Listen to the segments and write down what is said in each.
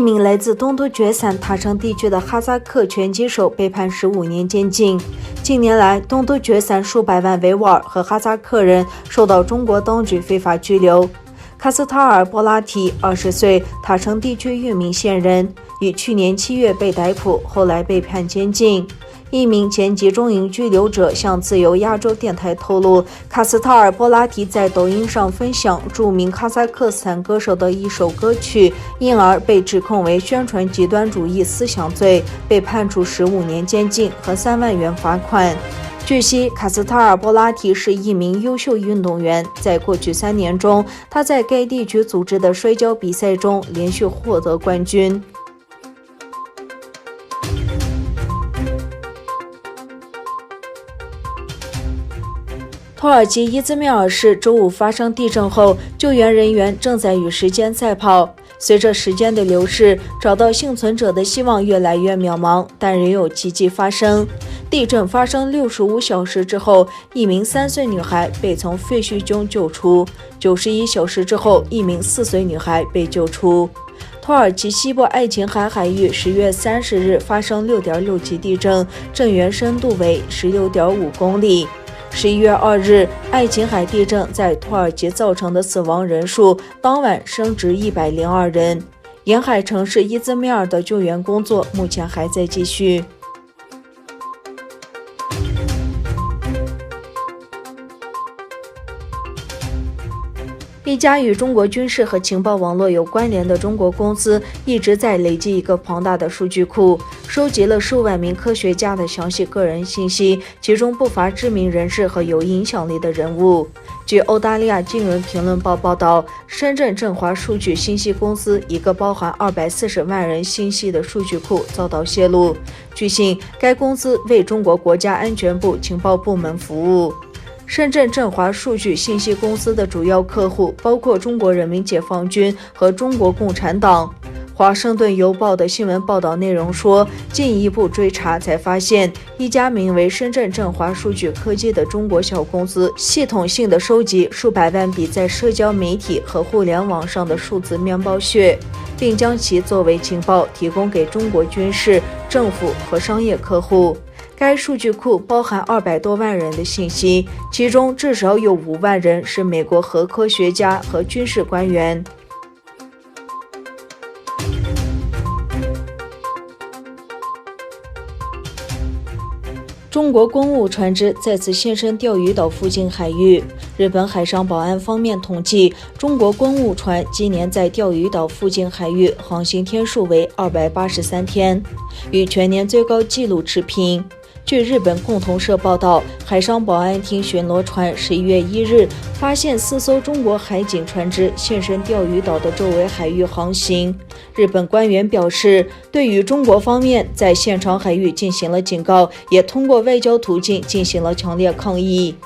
名来自东突厥散塔城地区的哈萨克拳击手被判15年监禁。近年来，东突厥散数百万维吾尔和哈萨克人受到中国当局非法拘留。卡斯塔尔·波拉提20岁，塔城地区玉民县人，于去年7月被逮捕，后来被判监禁。一名前集中营拘留者向自由亚洲电台透露，卡斯塔尔·波拉提在抖音上分享著名哈萨克斯坦歌手的一首歌曲，因而被指控为宣传极端主义思想罪，被判处15年监禁和3万元罚款。据悉，卡斯塔尔·波拉提是一名优秀运动员，在过去3年中，他在该地区组织的摔跤比赛中连续获得冠军。土耳其伊兹密尔市周五发生地震后，救援人员正在与时间赛跑。随着时间的流逝，找到幸存者的希望越来越渺茫，但仍有奇迹发生。地震发生65小时之后，一名3岁女孩被从废墟中救出；91小时之后，一名4岁女孩被救出。土耳其西部爱琴海海域10月30日发生6.6级地震，震源深度为16.5公里。11月2日，爱琴海地震在土耳其造成的死亡人数当晚升至102人。沿海城市伊兹密尔的救援工作目前还在继续。一家与中国军事和情报网络有关联的中国公司一直在累积一个庞大的数据库，收集了数万名科学家的详细个人信息，其中不乏知名人士和有影响力的人物。据澳大利亚金融评论报报道，深圳振华数据信息公司一个包含240万人信息的数据库遭到泄露。据悉，该公司为中国国家安全部情报部门服务。深圳振华数据信息公司的主要客户包括中国人民解放军和中国共产党。华盛顿邮报的新闻报道内容说，进一步追查才发现，一家名为深圳振华数据科技的中国小公司系统性的收集数百万笔在社交媒体和互联网上的数字面包屑，并将其作为情报提供给中国军事、政府和商业客户。该数据库包含200多万人的信息，其中至少有5万人是美国核科学家和军事官员。中国公务船只再次现身钓鱼岛附近海域。日本海上保安方面统计，中国公务船今年在钓鱼岛附近海域航行天数为283天，与全年最高纪录持平。据日本共同社报道，海上保安厅巡逻船11月1日发现4艘中国海警船只现身钓鱼岛的周围海域航行。日本官员表示，对于中国方面在现场海域进行了警告，也通过外交途径进行了强烈抗议。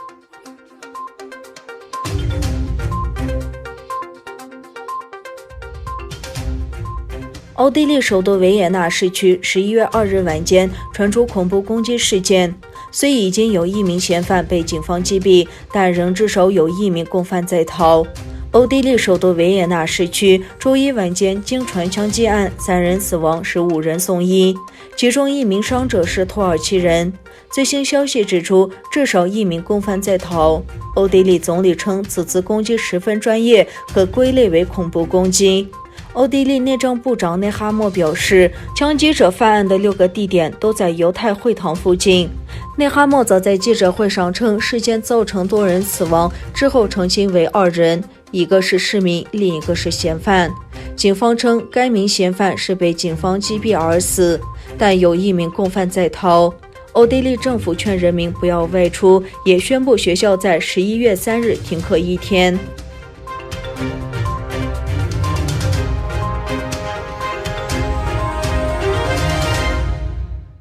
奥地利首都维也纳市区11月2日晚间传出恐怖攻击事件，虽已经有1名嫌犯被警方击毙，但仍至少有1名共犯在逃。奥地利首都维也纳市区周一晚间经传枪击案，3人死亡，15人送医，其中1名伤者是土耳其人。最新消息指出，至少1名共犯在逃。奥地利总理称，此次攻击十分专业，可归类为恐怖攻击。奥地利内政部长内哈默表示，枪击者犯案的6个地点都在犹太会堂附近。内哈默则在记者会上称，事件造成多人死亡，之后澄清为2人，一个是市民，另一个是嫌犯。警方称，该名嫌犯是被警方击毙而死，但有1名共犯在逃。奥地利政府劝人民不要外出，也宣布学校在11月3日停课1天。